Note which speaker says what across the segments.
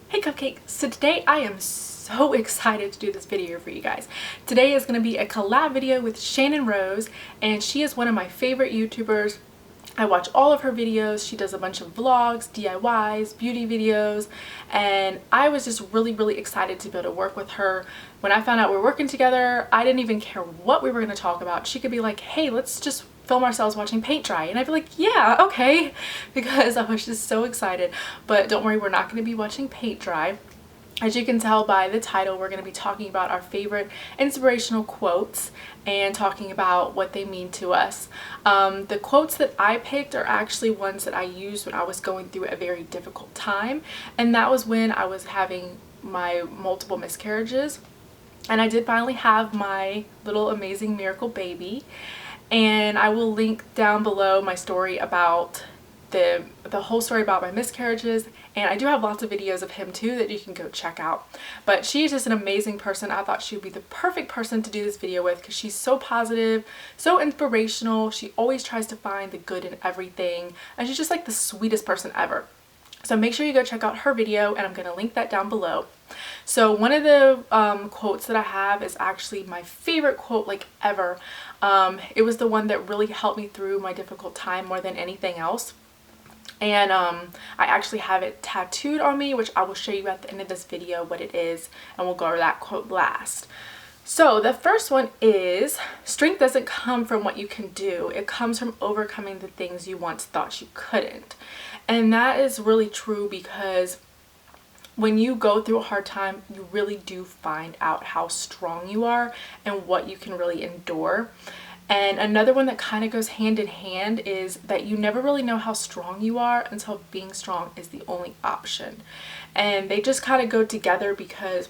Speaker 1: Hey Cupcake! So today I am so excited to do this video for you guys. Today is going to be a collab video with Channon Rose, and she is one of my favorite YouTubers. I watch all of her videos. She does a bunch of vlogs, DIYs, beauty videos, and I was just really excited to be able to work with her. When I found out we were working together, I didn't even care what we were going to talk about. She could be like, hey, let's just film ourselves watching paint dry, and I'd be like, yeah, okay, because I was just so excited. But don't worry, we're not going to be watching paint dry. As you can tell by the title, we're going to be talking about our favorite inspirational quotes and talking about what they mean to us. The quotes that I picked are actually ones that I used when I was going through a very difficult time, and that was when I was having my multiple miscarriages, and I did finally have my little amazing miracle baby. And I will link down below my story about the whole story about my miscarriages, and I do have lots of videos of him too that you can go check out. But she's just an amazing person. I thought she would be the perfect person to do this video with because she's so positive, so inspirational. She always tries to find the good in everything, and she's just like the sweetest person ever. So make sure you go check out her video, and I'm going to link that down below. So one of the quotes that I have is actually my favorite quote like ever. It was the one that really helped me through my difficult time more than anything else. And I actually have it tattooed on me, which I will show you at the end of this video what it is, and we'll go over that quote last. So the first one is, strength doesn't come from what you can do, it comes from overcoming the things you once thought you couldn't. And that is really true, because when you go through a hard time, you really do find out how strong you are and what you can really endure. And another one that kind of goes hand in hand is that you never really know how strong you are until being strong is the only option. And they just kind of go together, because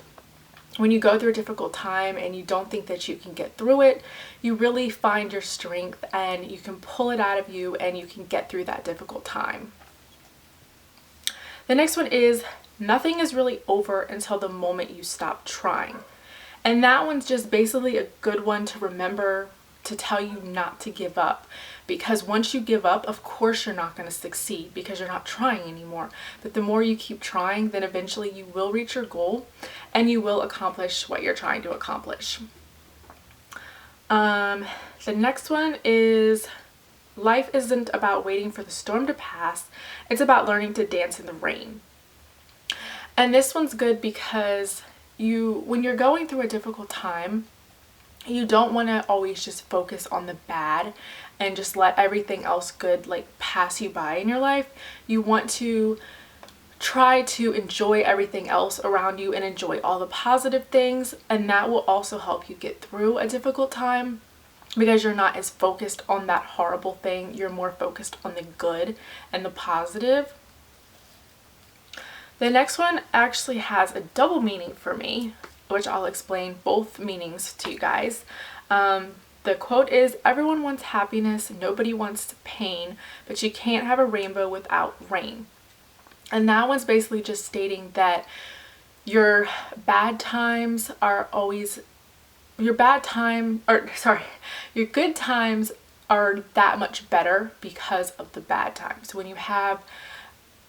Speaker 1: when you go through a difficult time and you don't think that you can get through it, you really find your strength and you can pull it out of you and you can get through that difficult time. The next one is, nothing is really over until the moment you stop trying. And that one's just basically a good one to remember, to tell you not to give up, because once you give up, of course you're not going to succeed because you're not trying anymore. But the more you keep trying, then eventually you will reach your goal and you will accomplish what you're trying to accomplish. The next one is, life isn't about waiting for the storm to pass, it's about learning to dance in the rain. And this one's good because when you're going through a difficult time, you don't want to always just focus on the bad and just let everything else good like pass you by in your life. You want to try to enjoy everything else around you and enjoy all the positive things, and that will also help you get through a difficult time, because you're not as focused on that horrible thing. You're more focused on the good and the positive. The next one actually has a double meaning for me, which I'll explain both meanings to you guys. The quote is, everyone wants happiness, nobody wants pain, but you can't have a rainbow without rain. And that one's basically just stating that your good times are that much better because of the bad times. When you have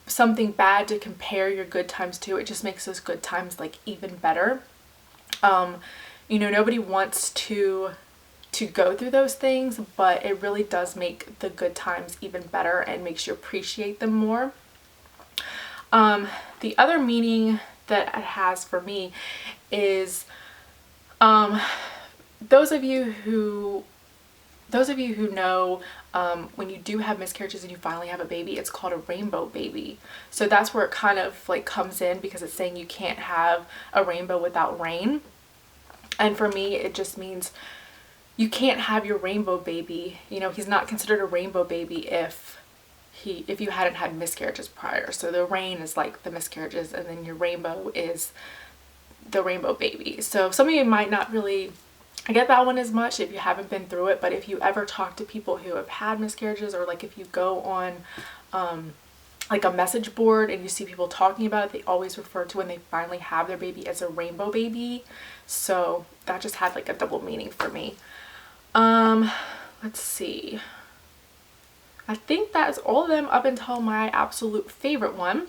Speaker 1: something bad to compare your good times to, it just makes those good times like even better. Nobody wants to go through those things, but it really does make the good times even better and makes you appreciate them more. The other meaning that it has for me is, those of you who know, when you do have miscarriages and you finally have a baby, it's called a rainbow baby. So that's where it kind of like comes in, because it's saying you can't have a rainbow without rain. And for me, it just means you can't have your rainbow baby. He's not considered a rainbow baby if you hadn't had miscarriages prior. So the rain is like the miscarriages, and then your rainbow is the rainbow baby. So some of you might not really get that one as much if you haven't been through it, but if you ever talk to people who have had miscarriages, or like if you go on like a message board and you see people talking about it, they always refer to when they finally have their baby as a rainbow baby. So that just had like a double meaning for me. Let's see. I think that's all of them up until my absolute favorite one.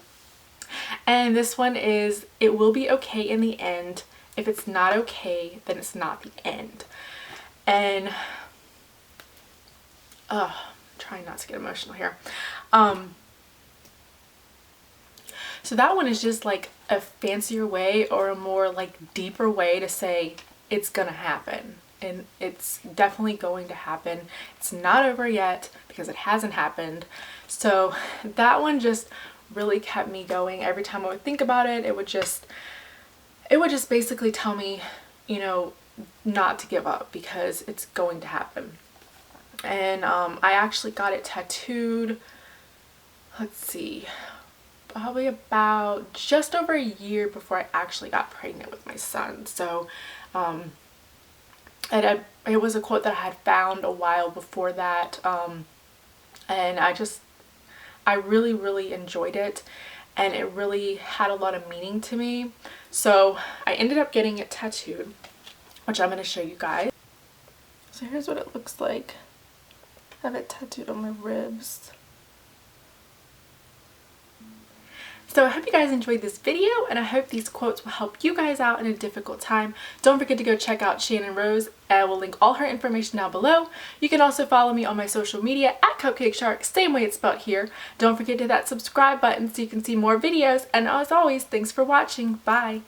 Speaker 1: And this one is, it will be okay in the end. If it's not okay, then it's not the end. And trying not to get emotional here. So that one is just like a fancier way, or a more like deeper way to say it's gonna happen. And it's definitely going to happen. It's not over yet because it hasn't happened. So that one just really kept me going. Every time I would think about it, it would just basically tell me, you know, not to give up because it's going to happen. And I actually got it tattooed, let's see, probably about just over a year before I actually got pregnant with my son. So it was a quote that I had found a while before that, and I really enjoyed it, and it really had a lot of meaning to me. So I ended up getting it tattooed, which I'm going to show you guys. So here's what it looks like. I have it tattooed on my ribs. So I hope you guys enjoyed this video, and I hope these quotes will help you guys out in a difficult time. Don't forget to go check out Channon Rose. I will link all her information down below. You can also follow me on my social media at Cupcake Shark, same way it's spelled here. Don't forget to hit that subscribe button so you can see more videos. And as always, thanks for watching. Bye.